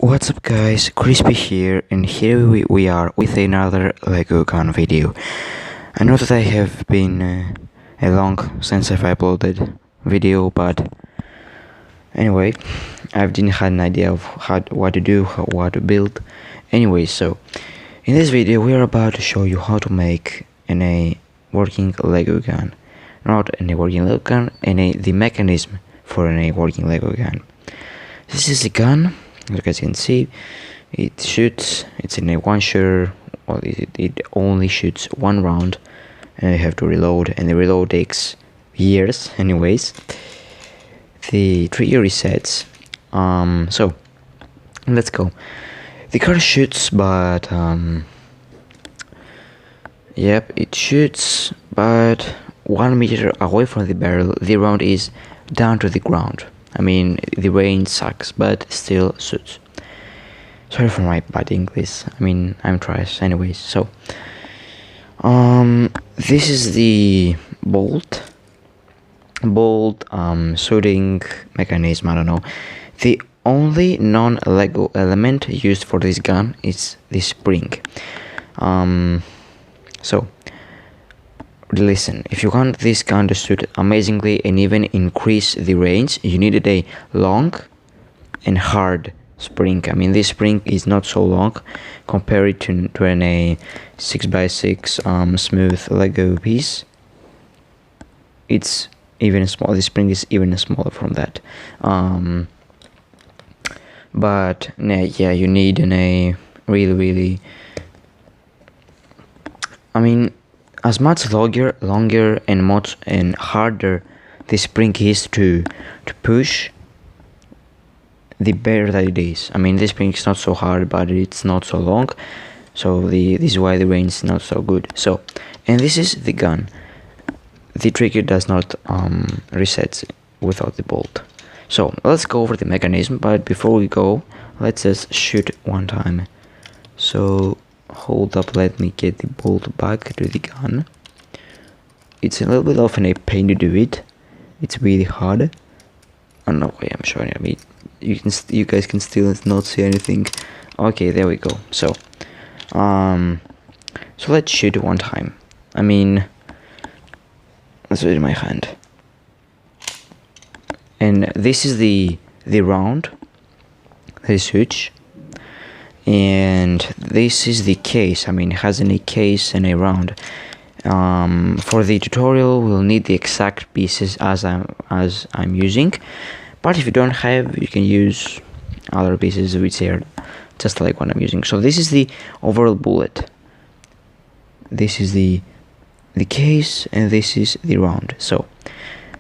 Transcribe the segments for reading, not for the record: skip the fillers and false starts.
What's up guys, Crispy here, and here we are with another Lego gun video. I know that I have been a long since I've uploaded video, but anyway, I didn't have an idea of what to do, what to build. Anyway, so in this video we are about to show you how to make a working Lego gun. Not a working Lego gun, the mechanism for a working Lego gun. This is a gun. As you guys can see, it shoots, it's in a one shooter, or it only shoots one round, and you have to reload, and the reload takes years anyways. The trigger resets. So let's go. The car shoots, but yep, it shoots, but 1 meter away from the barrel the round is down to the ground. I mean, the range sucks, but still shoots. Sorry for my bad English. I mean, I'm trash anyways. So, this is the bolt shooting mechanism. I don't know. The only non-Lego element used for this gun is the spring. So listen, if you want this gun to shoot amazingly and even increase the range, you needed a long and hard spring. I mean, this spring is not so long compared to a 6x6 smooth Lego piece. It's even small. The spring is even smaller from that. But yeah, you need a really. I mean, as much longer and harder the spring is to push, the better that it is. I mean, this spring is not so hard, but it's not so long, so this is why the range is not so good. So, and this is the gun. The trigger does not reset without the bolt. So let's go over the mechanism, but before we go, let's just shoot one time. So hold up, let me get the bolt back to the gun. It's a little bit of a pain to do it. It's really hard. Oh no way, I'm showing you. I mean, you guys can still not see anything. Okay, there we go. So let's shoot one time. I mean, let's do it in my hand. And this is the round, the switch. And this is the case. I mean, it has a case and a round. For the tutorial, we'll need the exact pieces as I'm using, but if you don't have, you can use other pieces which are just like what I'm using. So this is the overall bullet. This is the case, and this is the round. So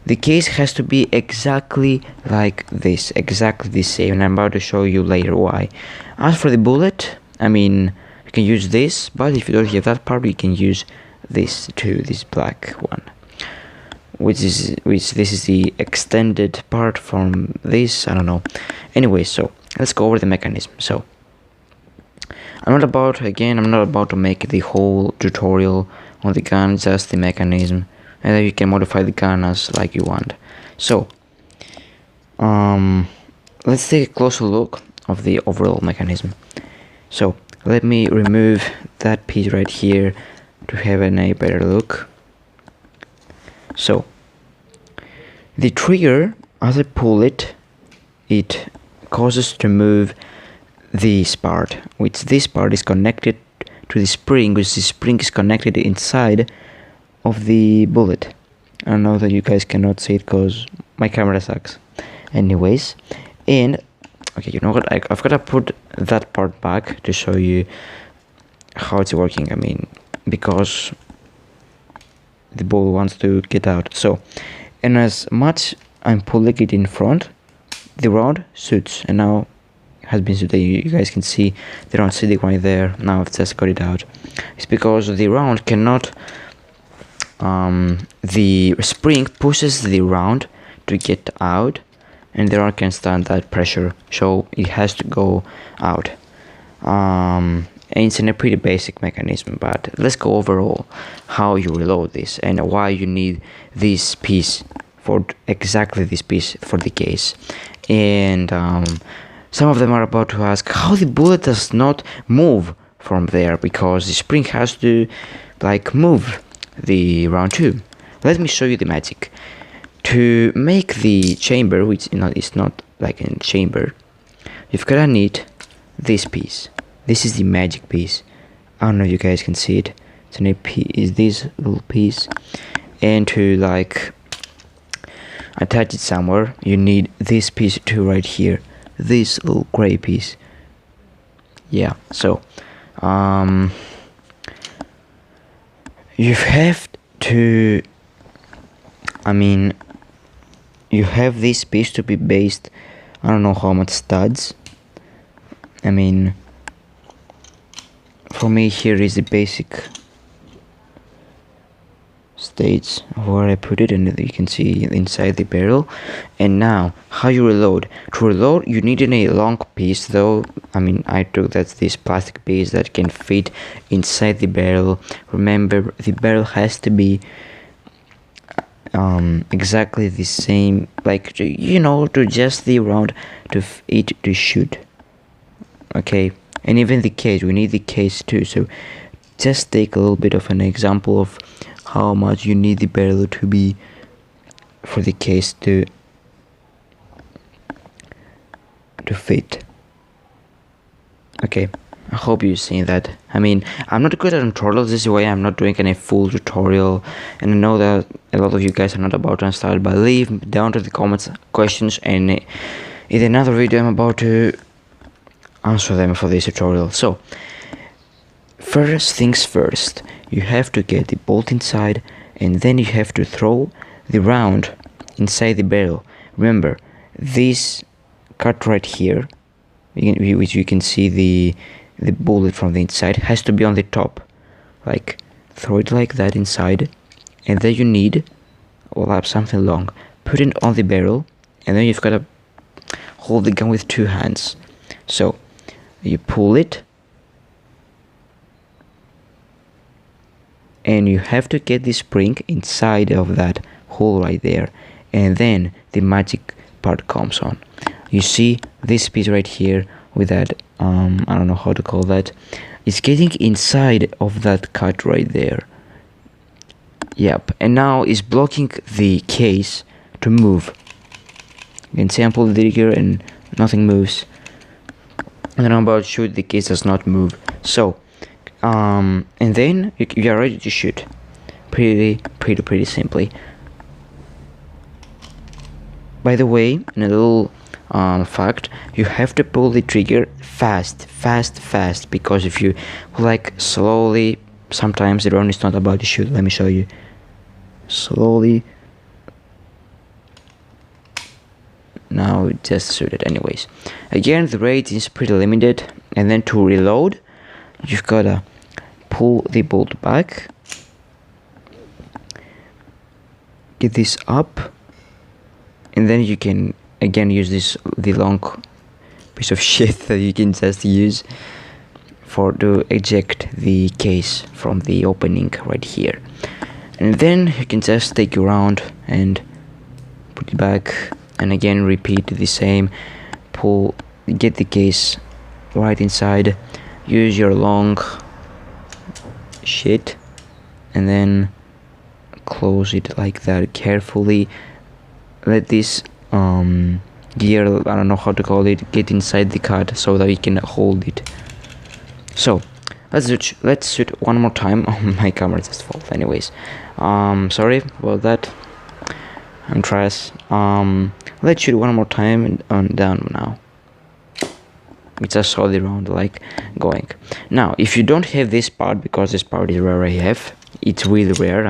the case has to be exactly like this, exactly the same, and I'm about to show you later why. As for the bullet, I mean, you can use this, but if you don't have that part, you can use this too, this black one, which this is the extended part from this. I don't know. Anyway, so let's go over the mechanism. So I'm not about to make the whole tutorial on the gun, just the mechanism, and then you can modify the gun as like you want. So let's take a closer look of the overall mechanism. So let me remove that piece right here to have a better look. So the trigger, as I pull it, it causes to move this part, which this part is connected to the spring, which the spring is connected inside of the bullet. I know that you guys cannot see it because my camera sucks. Anyways, and okay, you know what? I've got to put that part back to show you how it's working. I mean, because the ball wants to get out. So, and as much I'm pulling it in front, the round shoots, and now has been shooting. You guys can see the round sitting right there. Now I've just got it out. It's because the round cannot. The spring pushes the round to get out, and the round can stand that pressure, so it has to go out. And it's in a pretty basic mechanism, but let's go overall how you reload this and why you need this piece for exactly this piece for the case. And some of them are about to ask how the bullet does not move from there, because the spring has to like move the round too. Let me show you the magic. To make the chamber, which is not like a chamber, you've gotta need this piece. This is the magic piece. I don't know if you guys can see it. It's an AP is this little piece, and to like attach it somewhere, you need this piece too right here. This little gray piece. Yeah, so you have to, you have this piece to be based, I don't know how much studs. For me here is the basic states where I put it, and you can see inside the barrel. And now how you reload. To reload you need a long piece, though I took this plastic piece that can fit inside the barrel. Remember, the barrel has to be exactly the same, like, to adjust the round to it to shoot. Okay, and even the case, we need the case too. So just take a little bit of an example of how much you need the barrel to be for the case to fit. Okay, I hope you've seen that. I'm not good at tutorials. This is why I'm not doing any full tutorial, and I know that a lot of you guys are not about to start, but leave down to the comments questions, and in another video I'm about to answer them for this tutorial. So first things first, you have to get the bolt inside, and then you have to throw the round inside the barrel. Remember, this cut right here, which you can see the bullet from the inside, has to be on the top. Like, throw it like that inside, and then you need something long, put it on the barrel, and then you've got to hold the gun with two hands. So you pull it, and you have to get the spring inside of that hole right there, and then the magic part comes on. You see this piece right here with that I don't know how to call that, it's getting inside of that cut right there. Yep, and now it's blocking the case to move. You can see I pull the trigger and nothing moves, and then I'm about to shoot, the case does not move. So and then you are ready to shoot. Pretty simply. By the way, in a little fact, you have to pull the trigger fast, because if you like slowly, sometimes the round is not about to shoot. Let me show you. Slowly. Now it just shoot it anyways. Again, the rate is pretty limited, and then to reload, you've gotta pull the bolt back, get this up, and then you can again use the long piece of shit that you can just use to eject the case from the opening right here. And then you can just take your round and put it back, and again repeat the same. Get the case right inside, use your long shit, and then close it like that carefully. Let this gear, I don't know how to call it, get inside the cut so that you can hold it. So let's shoot one more time. Oh, my camera just fell anyways. Sorry about that, I'm trash. Let's shoot one more time and down now. We just saw the round like going. Now if you don't have this part, because this part is rare, it's really rare,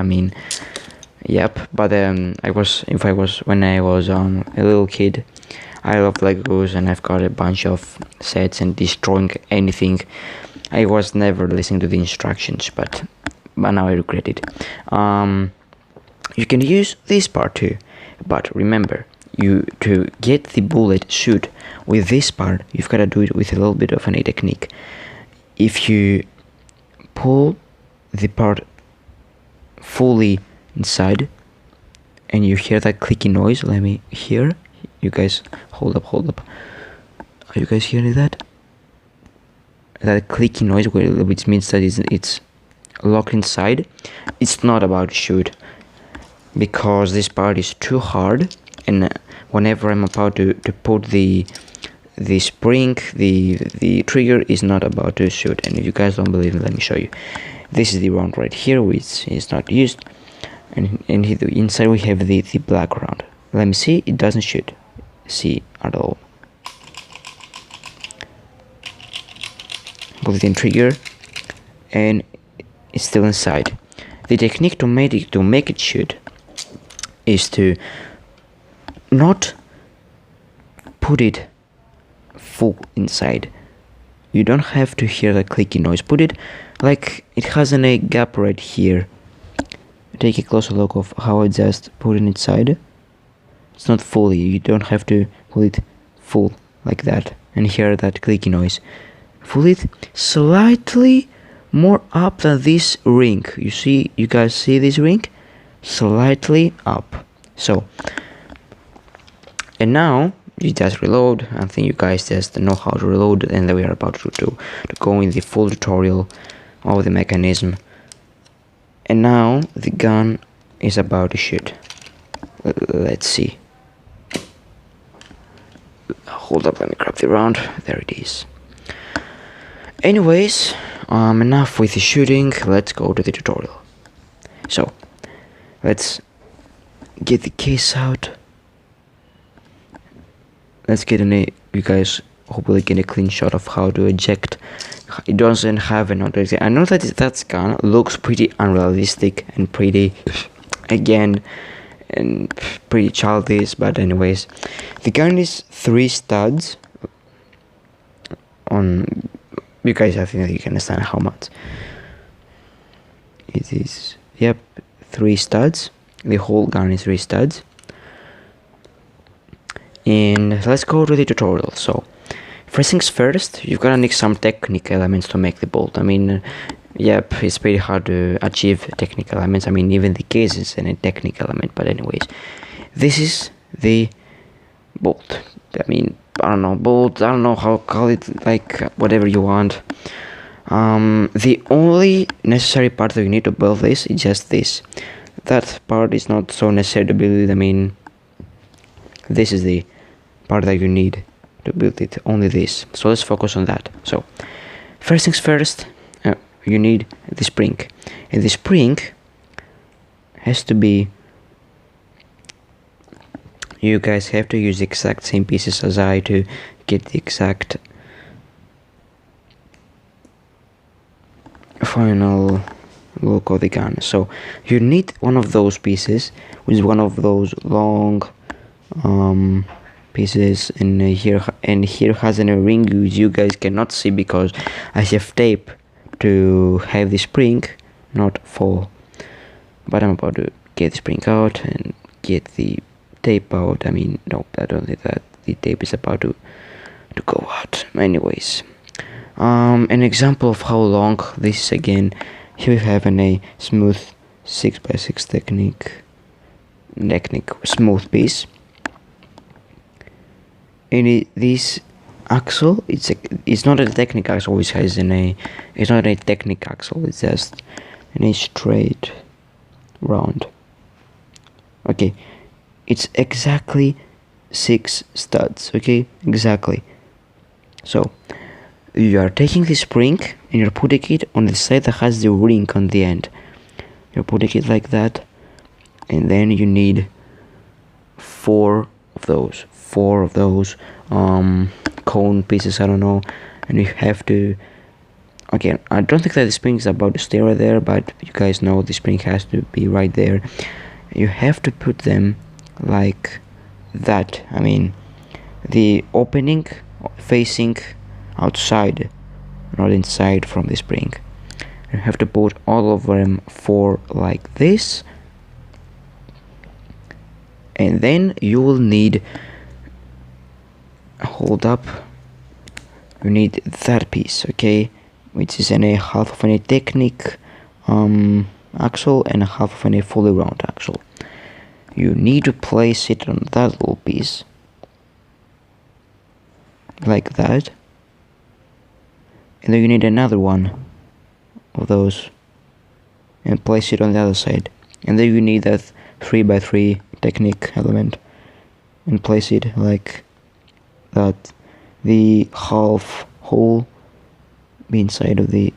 yep, but when I was a little kid, I loved Legos, and I've got a bunch of sets, and destroying anything, I was never listening to the instructions, but now I regret it. You can use this part too, but remember, to get the bullet shoot with this part, you've got to do it with a little bit of a technique. If you pull the part fully inside and you hear that clicky noise, let me hear, you guys hold up, Are you guys hearing that? That clicking noise, which means that it's locked inside. It's not about to shoot, because this part is too hard, and whenever I'm about to put the spring, the trigger is not about to shoot. And if you guys don't believe me, let me show you. This is the round right here, which is not used, and inside we have the black round. Let me see. It doesn't shoot, see, at all. Put it in trigger, and it's still inside. The technique to make it shoot is to not put it full inside. You don't have to hear the clicking noise. Put it like it has a gap right here. Take a closer look of how I just put it inside. It's not fully. You don't have to put it full like that and hear that clicking noise. Pull it slightly more up than this ring. You guys see this ring? Slightly up. So, and now you just reload. I think you guys just know how to reload, and then we are about to go in the full tutorial of the mechanism. And now the gun is about to shoot. Let's see. Hold up, let me grab the round. There it is. Anyways, enough with the shooting. Let's go to the tutorial. So, let's get the case out. Let's get you guys hopefully get a clean shot of how to eject. It doesn't have an auto eject. I know that gun looks pretty unrealistic and pretty, again, and pretty childish, but anyways, the gun is 3 studs on. You guys, I think you can understand how much it is. Yep, 3 studs. The whole gun is 3 studs. And let's go to the tutorial. So, first things first, you've got to need some technical elements to make the bolt. I mean, yep, it's pretty hard to achieve technical elements. I mean, even the case is a technical element. But anyways, this is the bolt. I mean, I don't know, bolt, I don't know how to call it, like whatever you want. The only necessary part that you need to build this is just this. That part is not so necessary to build it. I mean, this is the part that you need to build it, only this. So let's focus on that. So first things first, you need the spring, and the spring has to be, you guys have to use the exact same pieces as I to get the exact final look of the gun. So you need one of those pieces, which is one of those long pieces, and here has a ring which you guys cannot see because I have tape to have the spring not fall. But I'm about to get the spring out and get the tape out. I mean, no, I don't think that the tape is about to go out. Anyways, an example of how long this is, again, here we have a smooth 6x6 technique smooth piece, and this axle, it's not a technique axle, which has it's not a technique axle, it's just a straight round. Okay, it's exactly 6 studs. Okay, exactly. So you are taking the spring and you're putting it on the side that has the ring on the end. You're putting it like that, and then you need 4 of those cone pieces, I don't know, and you have to, again, I don't think that the spring is about to stay right there, but you guys know the spring has to be right there. You have to put them like that. I mean, the opening facing outside, not inside from the spring. You have to put all of them 4 like this, and then you will need, hold up, you need that piece, okay, which is a half of a technique axle and a half of a fully round axle. You need to place it on that little piece, like that, and then you need another one of those and place it on the other side, and then you need that 3x3 technique element and place it like that, the half hole be inside of the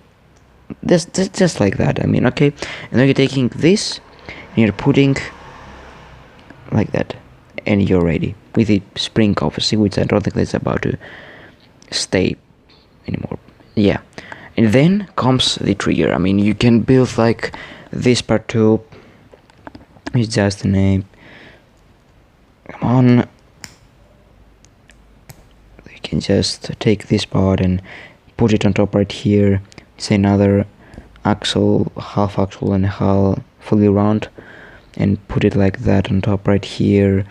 just like that. I mean, okay, and then you're taking this and you're putting like that, and you're ready with the spring, obviously, which I don't think that's about to stay anymore. Yeah, and then comes the trigger. I mean, you can build like this part too. It's just a name. Come on, you can just take this part and put it on top right here. It's another axle, half axle and half fully round, and put it like that on top right here,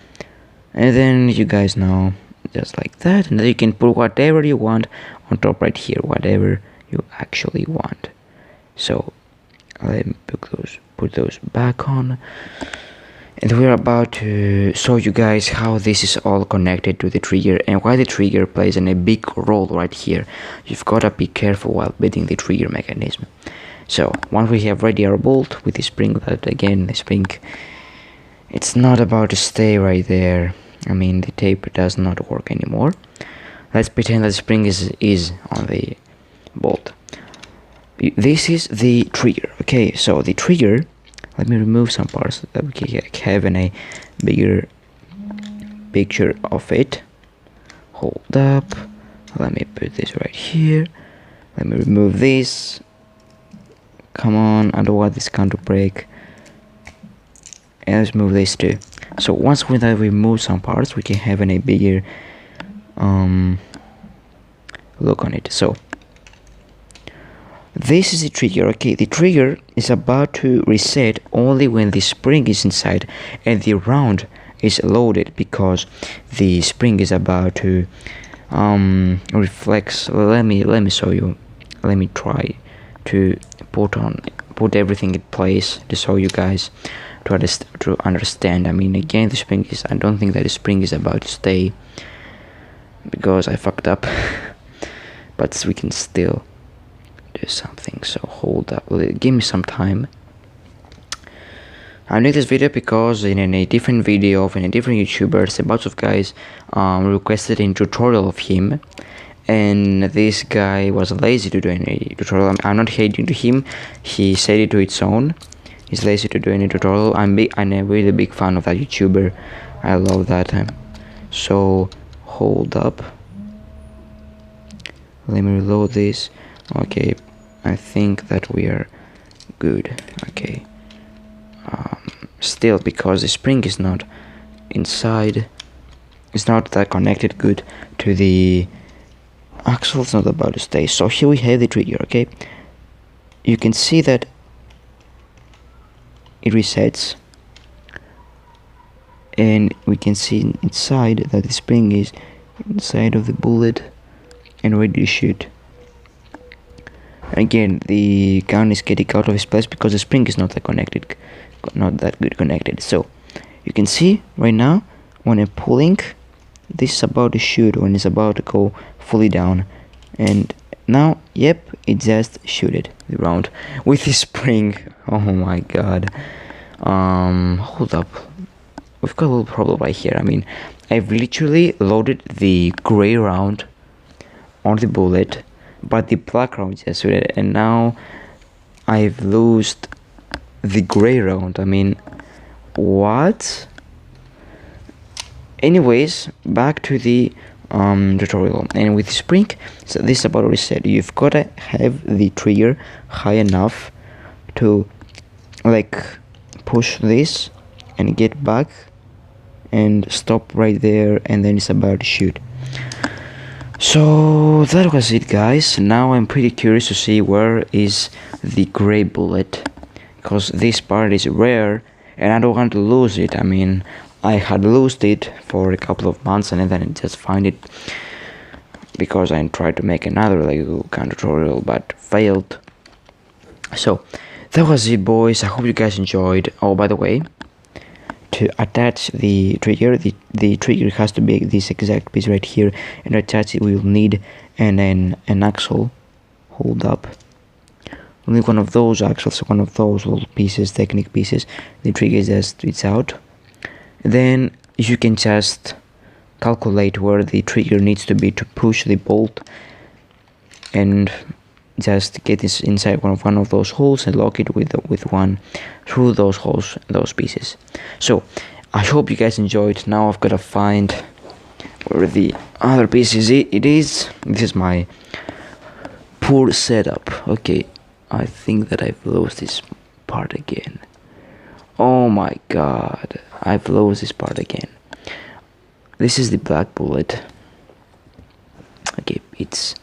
and then you guys know, just like that, and then you can put whatever you want on top right here, whatever you actually want. So let me put those back on, and we're about to show you guys how this is all connected to the trigger and why the trigger plays a big role right here. You've got to be careful while building the trigger mechanism. So once we have ready our bolt with the spring, that again, the spring, it's not about to stay right there. I mean, the tape does not work anymore. Let's pretend that the spring is on the bolt. This is the trigger. Okay, so the trigger, let me remove some parts so that we can have a bigger picture of it. Hold up, let me put this right here. Let me remove this. Come on, I don't want this gun to break. And let's move this too. So once we remove some parts, we can have a bigger look on it. So this is the trigger. Okay, the trigger is about to reset only when the spring is inside and the round is loaded, because the spring is about to reflex. Let me show you. Let me try to put everything in place to show you guys to understand. I mean, again, the spring is, I don't think that the spring is about to stay because I fucked up, but we can still do something. So hold up, give me some time. I'm doing this video because in a different video of a different YouTuber, a bunch of guys requested a tutorial of him, and this guy was lazy to do any tutorial. I'm not hating to him, he said it to its own. He's lazy to do any tutorial. I'm a really big fan of that YouTuber. I love that. So hold up, let me reload this. Okay, I think that we are good. Okay, still, because the spring is not inside, it's not that connected good to the axle, it's not about to stay. So here we have the trigger. Okay, you can see that it resets, and we can see inside that the spring is inside of the bullet and ready to shoot. Again, the gun is getting out of its place because the spring is not that connected, not that good connected. So you can see right now when I'm pulling, this is about to shoot when it's about to go fully down, and now, yep, it just shooted the round with the spring. Oh my god. Hold up, we've got a little problem right here. I mean, I've literally loaded the gray round on the bullet, but the black round just shooted, and now I've lost the gray round. I mean, what? Anyways, back to the tutorial, and with the spring, so this is about what I said. You've got to have the trigger high enough to like push this and get back and stop right there, and then it's about to shoot. So that was it, guys. Now I'm pretty curious to see where is the gray bullet, because this part is rare and I don't want to lose it. I mean, I had lost it for a couple of months and then I just find it because I tried to make another Lego gun tutorial but failed. So that was it, boys. I hope you guys enjoyed. Oh, by the way, to attach the trigger, the trigger has to be this exact piece right here, and to attach it we'll need an axle. Hold up. Only one of those axles, one of those little pieces, technique pieces. The trigger is just, it's out. Then you can just calculate where the trigger needs to be to push the bolt, and just get this inside one of those holes and lock it with one through those holes, those pieces. So I hope you guys enjoyed. Now I've got to find where the other piece is. It is. This is my poor setup. Okay, I think that I've lost this part again. Oh my god, I've lost this part again. This is the black bullet. Okay, it's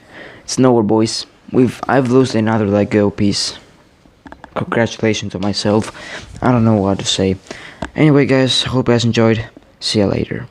nowhere, boys. I've lost another Lego piece. Congratulations to myself. I don't know what to say. Anyway, guys, hope you guys enjoyed. See you later.